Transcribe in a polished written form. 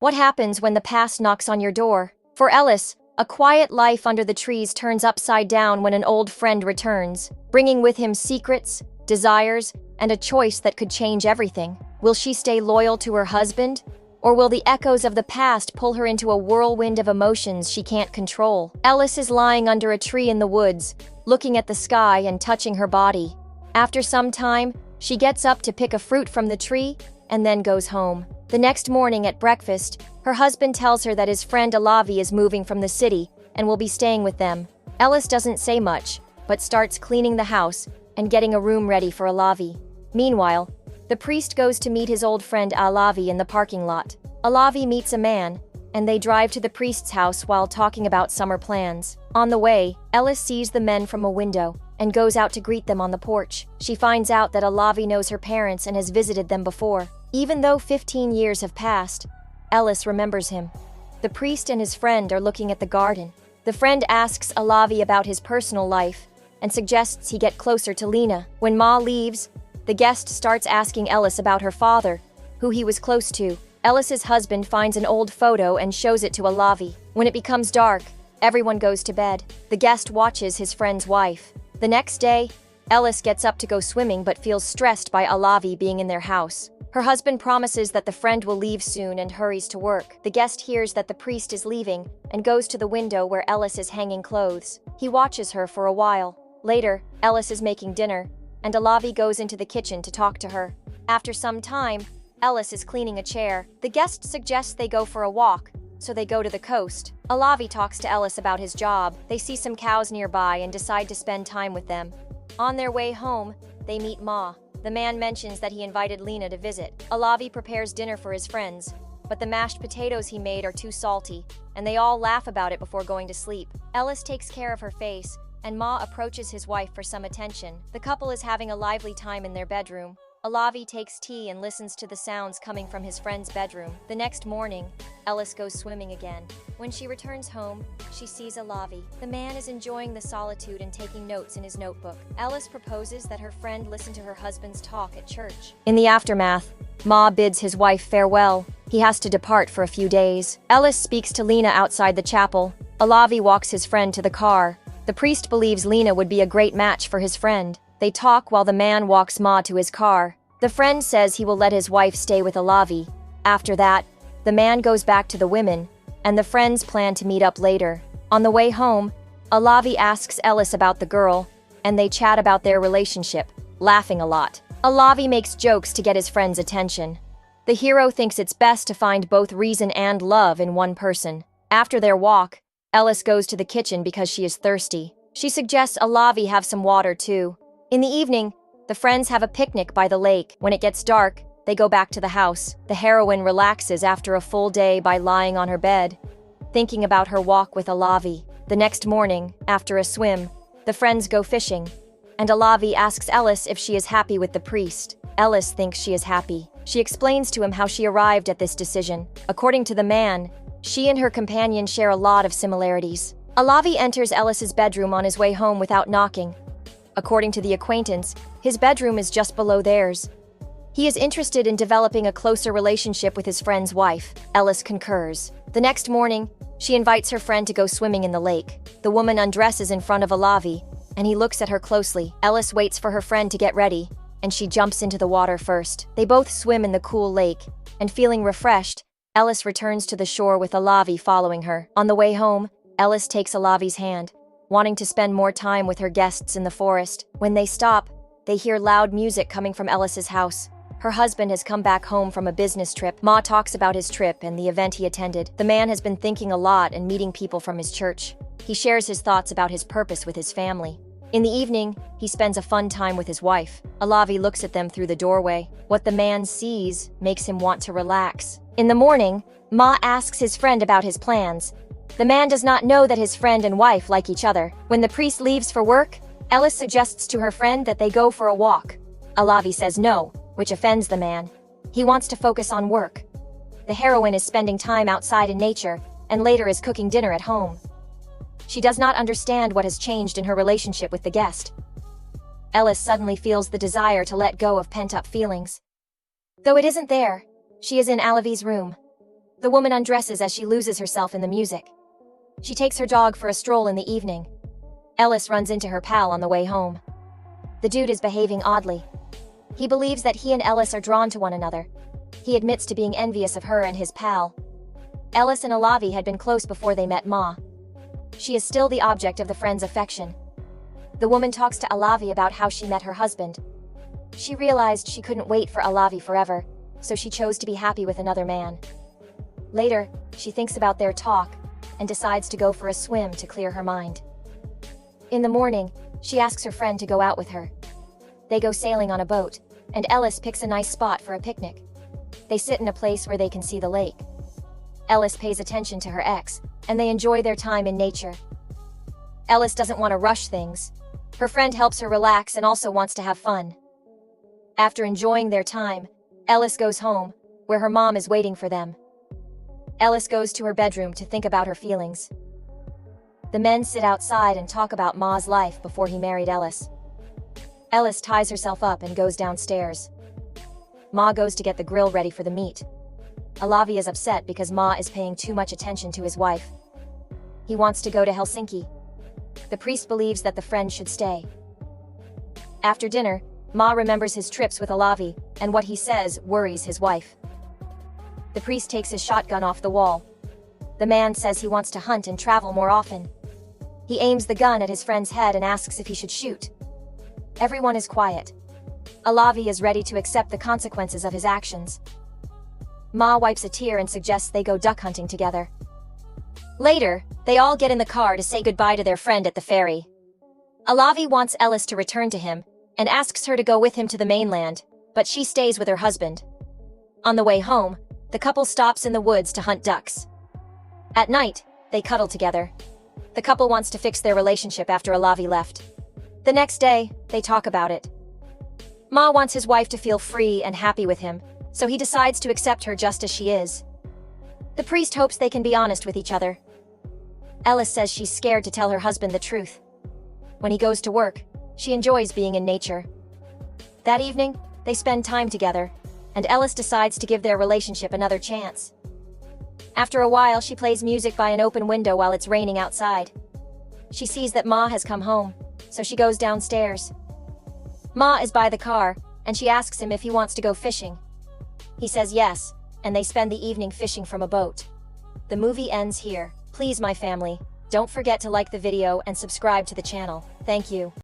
What happens when the past knocks on your door? For Ellis, a quiet life under the trees turns upside down when an old friend returns, bringing with him secrets, desires, and a choice that could change everything. Will she stay loyal to her husband? Or will the echoes of the past pull her into a whirlwind of emotions she can't control? Ellis is lying under a tree in the woods, looking at the sky and touching her body. After some time, she gets up to pick a fruit from the tree and then goes home. The next morning at breakfast, her husband tells her that his friend Alavi is moving from the city and will be staying with them. Ellis doesn't say much, but starts cleaning the house and getting a room ready for Alavi. Meanwhile, the priest goes to meet his old friend Alavi in the parking lot. Alavi meets a man, and they drive to the priest's house while talking about summer plans. On the way, Ellis sees the men from a window and goes out to greet them on the porch. She finds out that Alavi knows her parents and has visited them before. Even though 15 years have passed, Ellis remembers him. The priest and his friend are looking at the garden. The friend asks Alavi about his personal life and suggests he get closer to Lena. When Ma leaves, the guest starts asking Ellis about her father, who he was close to. Ellis's husband finds an old photo and shows it to Alavi. When it becomes dark, everyone goes to bed. The guest watches his friend's wife. The next day, Ellis gets up to go swimming but feels stressed by Alavi being in their house. Her husband promises that the friend will leave soon and hurries to work. The guest hears that the priest is leaving and goes to the window where Ellis is hanging clothes. He watches her for a while. Later, Ellis is making dinner, and Alavi goes into the kitchen to talk to her. After some time, Ellis is cleaning a chair. The guest suggests they go for a walk, so they go to the coast. Alavi talks to Ellis about his job. They see some cows nearby and decide to spend time with them. On their way home, they meet Ma. The man mentions that he invited Lena to visit. Alavi prepares dinner for his friends, but the mashed potatoes he made are too salty, and they all laugh about it before going to sleep. Ellis takes care of her face, and Ma approaches his wife for some attention. The couple is having a lively time in their bedroom. Alavi takes tea and listens to the sounds coming from his friend's bedroom. The next morning, Ellis goes swimming again. When she returns home, she sees Alavi. The man is enjoying the solitude and taking notes in his notebook. Ellis proposes that her friend listen to her husband's talk at church. In the aftermath, Ma bids his wife farewell. He has to depart for a few days. Ellis speaks to Lena outside the chapel. Alavi walks his friend to the car. The priest believes Lena would be a great match for his friend. They talk while the man walks Ma to his car. The friend says he will let his wife stay with Alavi. After that, the man goes back to the women, and the friends plan to meet up later. On the way home, Alavi asks Ellis about the girl, and they chat about their relationship, laughing a lot. Alavi makes jokes to get his friend's attention. The hero thinks it's best to find both reason and love in one person. After their walk, Ellis goes to the kitchen because she is thirsty. She suggests Alavi have some water too. In the evening, the friends have a picnic by the lake. When it gets dark, they go back to the house. The heroine relaxes after a full day by lying on her bed, thinking about her walk with Alavi. The next morning, after a swim, the friends go fishing, and Alavi asks Ellis if she is happy with the priest. Ellis thinks she is happy. She explains to him how she arrived at this decision. According to the man, she and her companion share a lot of similarities. Alavi enters Ellis's bedroom on his way home without knocking. According to the acquaintance, his bedroom is just below theirs. He is interested in developing a closer relationship with his friend's wife. Ellis concurs. The next morning, she invites her friend to go swimming in the lake. The woman undresses in front of Alavi, and he looks at her closely. Ellis waits for her friend to get ready, and she jumps into the water first. They both swim in the cool lake, and feeling refreshed, Ellis returns to the shore with Alavi following her. On the way home, Ellis takes Alavi's hand, wanting to spend more time with her guests in the forest. When they stop, they hear loud music coming from Ellis's house. Her husband has come back home from a business trip. Ma talks about his trip and the event he attended. The man has been thinking a lot and meeting people from his church. He shares his thoughts about his purpose with his family. In the evening, he spends a fun time with his wife. Alavi looks at them through the doorway. What the man sees makes him want to relax. In the morning, Ma asks his friend about his plans. The man does not know that his friend and wife like each other. When the priest leaves for work, Ellis suggests to her friend that they go for a walk. Alavi says no, which offends the man. He wants to focus on work. The heroine is spending time outside in nature, and later is cooking dinner at home. She does not understand what has changed in her relationship with the guest. Ellis suddenly feels the desire to let go of pent-up feelings. Though it isn't there, she is in Alavi's room. The woman undresses as she loses herself in the music. She takes her dog for a stroll in the evening. Ellis runs into her pal on the way home. The dude is behaving oddly. He believes that he and Ellis are drawn to one another. He admits to being envious of her and his pal. Ellis and Alavi had been close before they met Ma. She is still the object of the friend's affection. The woman talks to Alavi about how she met her husband. She realized she couldn't wait for Alavi forever, so she chose to be happy with another man. Later, she thinks about their talk and decides to go for a swim to clear her mind. In the morning, she asks her friend to go out with her. They go sailing on a boat, and Ellis picks a nice spot for a picnic. They sit in a place where they can see the lake. Ellis pays attention to her ex, and they enjoy their time in nature. Ellis doesn't want to rush things. Her friend helps her relax and also wants to have fun. After enjoying their time, Ellis goes home, where her mom is waiting for them. Ellis goes to her bedroom to think about her feelings. The men sit outside and talk about Ma's life before he married Ellis. Ellis ties herself up and goes downstairs. Ma goes to get the grill ready for the meat. Alavi is upset because Ma is paying too much attention to his wife. He wants to go to Helsinki. The priest believes that the friend should stay. After dinner, Ma remembers his trips with Alavi, and what he says worries his wife. The priest takes his shotgun off the wall. The man says he wants to hunt and travel more often. He aims the gun at his friend's head and asks if he should shoot. Everyone is quiet. Alavi is ready to accept the consequences of his actions. Ma wipes a tear and suggests they go duck hunting together. Later, they all get in the car to say goodbye to their friend at the ferry. Alavi wants Ellis to return to him and asks her to go with him to the mainland, but she stays with her husband. On the way home, the couple stops in the woods to hunt ducks. At night, they cuddle together. The couple wants to fix their relationship after Alavi left. The next day, they talk about it. Ma wants his wife to feel free and happy with him, so he decides to accept her just as she is. The priest hopes they can be honest with each other. Ellis says she's scared to tell her husband the truth. When he goes to work, she enjoys being in nature. That evening, they spend time together, and Ellis decides to give their relationship another chance. After a while, she plays music by an open window while it's raining outside. She sees that Ma has come home, so she goes downstairs. Ma is by the car, and she asks him if he wants to go fishing. He says yes, and they spend the evening fishing from a boat. The movie ends here. Please, my family, don't forget to like the video and subscribe to the channel. Thank you.